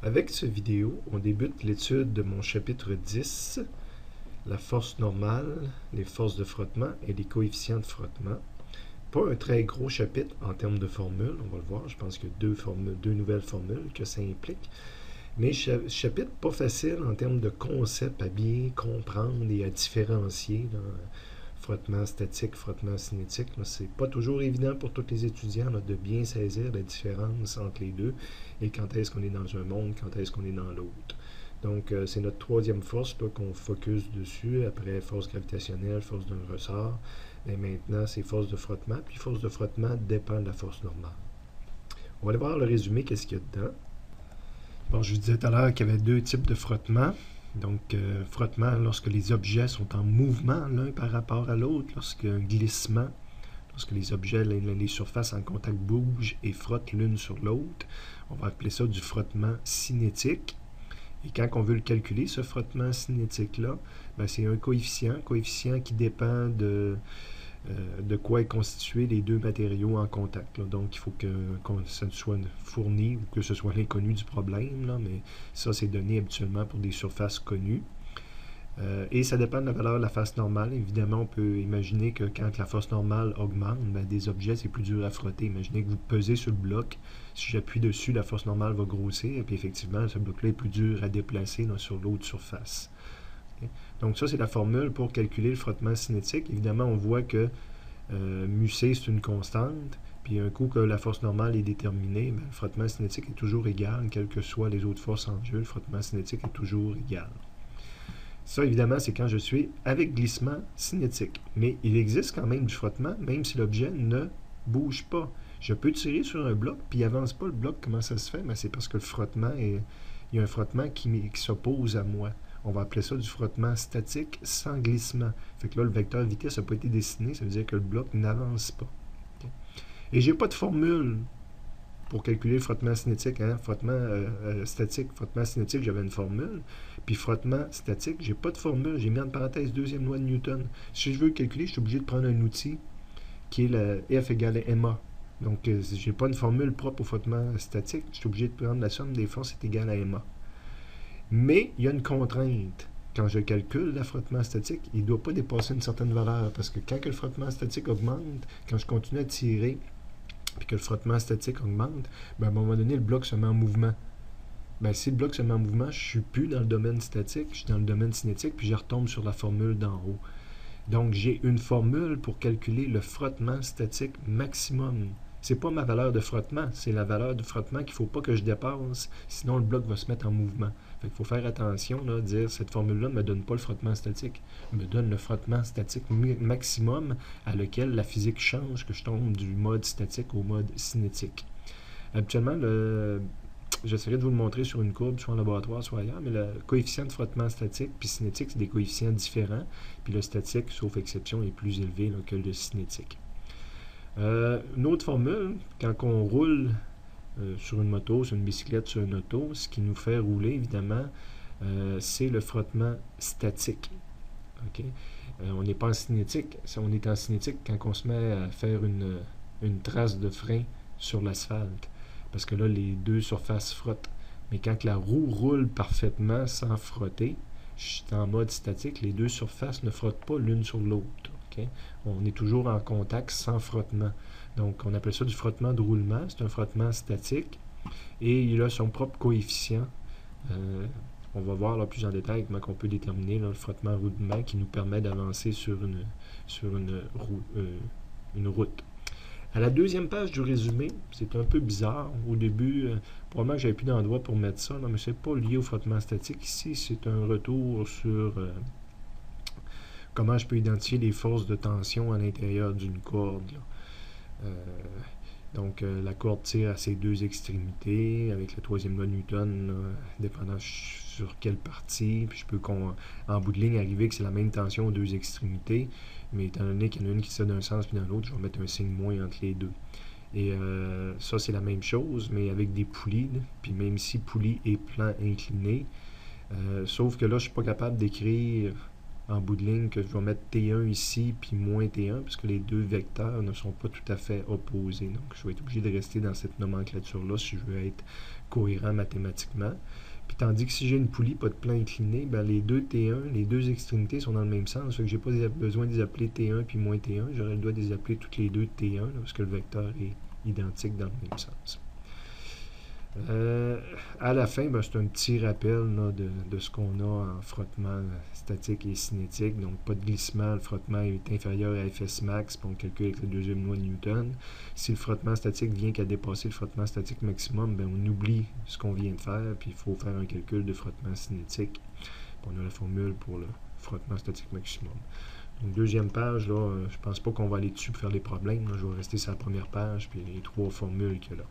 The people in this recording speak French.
Avec cette vidéo, on débute l'étude de mon chapitre 10, la force normale, les forces de frottement et les coefficients de frottement. Pas un très gros chapitre en termes de formules, on va le voir, je pense qu'il y a deux nouvelles formules que ça implique. Mais chapitre pas facile en termes de concepts à bien comprendre et à différencier. Là. Frottement statique, frottement cinétique, c'est pas toujours évident pour tous les étudiants là, de bien saisir la différence entre les deux et quand est-ce qu'on est dans un monde, quand est-ce qu'on est dans l'autre. Donc, c'est notre troisième force qu'on focus dessus, après force gravitationnelle, force d'un ressort, et maintenant c'est force de frottement, puis force de frottement dépend de la force normale. On va aller voir le résumé, qu'est-ce qu'il y a dedans. Bon, je vous disais tout à l'heure qu'il y avait deux types de frottement. Donc, frottement lorsque les objets sont en mouvement l'un par rapport à l'autre, lorsqu'il y a un glissement, lorsque les objets, les surfaces en contact bougent et frottent l'une sur l'autre. On va appeler ça du frottement cinétique. Et quand on veut le calculer, ce frottement cinétique-là, ben, c'est un coefficient qui dépend de quoi est constitué les deux matériaux en contact. Là. Donc, il faut que ça soit fourni ou que ce soit l'inconnu du problème, là, mais ça, c'est donné habituellement pour des surfaces connues. Et ça dépend de la valeur de la face normale. Évidemment, on peut imaginer que quand la force normale augmente, ben, des objets, c'est plus dur à frotter. Imaginez que vous pesez sur le bloc. Si j'appuie dessus, la force normale va grossir. Et puis effectivement, ce bloc-là est plus dur à déplacer là, sur l'autre surface. Okay? Donc ça, c'est la formule pour calculer le frottement cinétique. Évidemment, on voit que μc, c'est une constante. Puis un coup que la force normale est déterminée, ben, le frottement cinétique est toujours égal, quelles que soient les autres forces en jeu. Le frottement cinétique est toujours égal. Ça, évidemment, c'est quand je suis avec glissement cinétique. Mais il existe quand même du frottement, même si l'objet ne bouge pas. Je peux tirer sur un bloc, puis il n'avance pas le bloc. Comment ça se fait? Ben, c'est parce que le frottement, il y a un frottement qui s'oppose à moi. On va appeler ça du frottement statique sans glissement. Fait que là, le vecteur vitesse n'a pas été dessiné, ça veut dire que le bloc n'avance pas. Okay? Et j'ai pas de formule pour calculer le frottement cinétique, hein? Frottement statique, frottement cinétique, j'avais une formule. Puis frottement statique, j'ai pas de formule. J'ai mis en parenthèse deuxième loi de Newton. Si je veux le calculer, je suis obligé de prendre un outil qui est le F égale à ma. Donc, j'ai pas une formule propre au frottement statique. Je suis obligé de prendre la somme des forces est égale à ma. Mais il y a une contrainte. Quand je calcule le frottement statique, il ne doit pas dépasser une certaine valeur. Parce que quand le frottement statique augmente, quand je continue à tirer, puis que le frottement statique augmente, ben à un moment donné, le bloc se met en mouvement. Ben, si le bloc se met en mouvement, je ne suis plus dans le domaine statique, je suis dans le domaine cinétique, puis je retombe sur la formule d'en haut. Donc, j'ai une formule pour calculer le frottement statique maximum. C'est pas ma valeur de frottement, c'est la valeur de frottement qu'il ne faut pas que je dépasse, sinon le bloc va se mettre en mouvement. Fait qu'il faut faire attention, là, dire cette formule-là ne me donne pas le frottement statique, elle me donne le frottement statique maximum à lequel la physique change, que je tombe du mode statique au mode cinétique. Habituellement, j'essaierai de vous le montrer sur une courbe, soit en laboratoire, soit ailleurs, mais le coefficient de frottement statique puis cinétique, c'est des coefficients différents, puis le statique, sauf exception, est plus élevé là, que le cinétique. Une autre formule, quand on roule sur une moto, sur une bicyclette, sur une auto, ce qui nous fait rouler, évidemment, c'est le frottement statique. Okay? On n'est pas en cinétique. On est en cinétique quand on se met à faire une trace de frein sur l'asphalte. Parce que là, les deux surfaces frottent. Mais quand la roue roule parfaitement sans frotter, je suis en mode statique, les deux surfaces ne frottent pas l'une sur l'autre. Okay? On est toujours en contact sans frottement. Donc, on appelle ça du frottement de roulement. C'est un frottement statique. Et il a son propre coefficient. On va voir là, plus en détail comment on peut déterminer là, le frottement roulement qui nous permet d'avancer sur une route. À la deuxième page du résumé, c'est un peu bizarre. Au début, probablement que j'avais plus d'endroit pour mettre ça, là, mais c'est pas lié au frottement statique. Ici, c'est un retour sur comment je peux identifier les forces de tension à l'intérieur d'une corde. Donc, la corde tire à ses deux extrémités, avec la troisième loi de Newton, là, dépendant sur quelle partie. Puis je peux, en bout de ligne, arriver que c'est la même tension aux deux extrémités. Mais étant donné qu'il y en a une qui tire d'un sens puis dans l'autre, je vais mettre un signe moins entre les deux. Et ça, c'est la même chose, mais avec des poulies. Puis même si poulie et plan incliné, sauf que là, je ne suis pas capable d'écrire en bout de ligne que je vais mettre T1 ici, puis moins T1, puisque les deux vecteurs ne sont pas tout à fait opposés. Donc, je vais être obligé de rester dans cette nomenclature-là si je veux être cohérent mathématiquement. Puis, tandis que si j'ai une poulie pas de plan incliné, ben, les deux T1, les deux extrémités sont dans le même sens. Fait que je n'ai pas besoin de les appeler T1 puis moins T1. J'aurais le droit de les appeler toutes les deux T1, là, parce que le vecteur est identique dans le même sens. À la fin, ben, c'est un petit rappel là, de ce qu'on a en frottement statique et cinétique. Donc, pas de glissement, le frottement est inférieur à Fs max, puis on calcule avec le deuxième loi de Newton. Si le frottement statique vient qu'à dépasser le frottement statique maximum, ben, on oublie ce qu'on vient de faire, puis il faut faire un calcul de frottement cinétique. Puis on a la formule pour le frottement statique maximum. Donc, deuxième page, là, je pense pas qu'on va aller dessus pour faire les problèmes. Là. Je vais rester sur la première page, puis les trois formules qu'il y a là.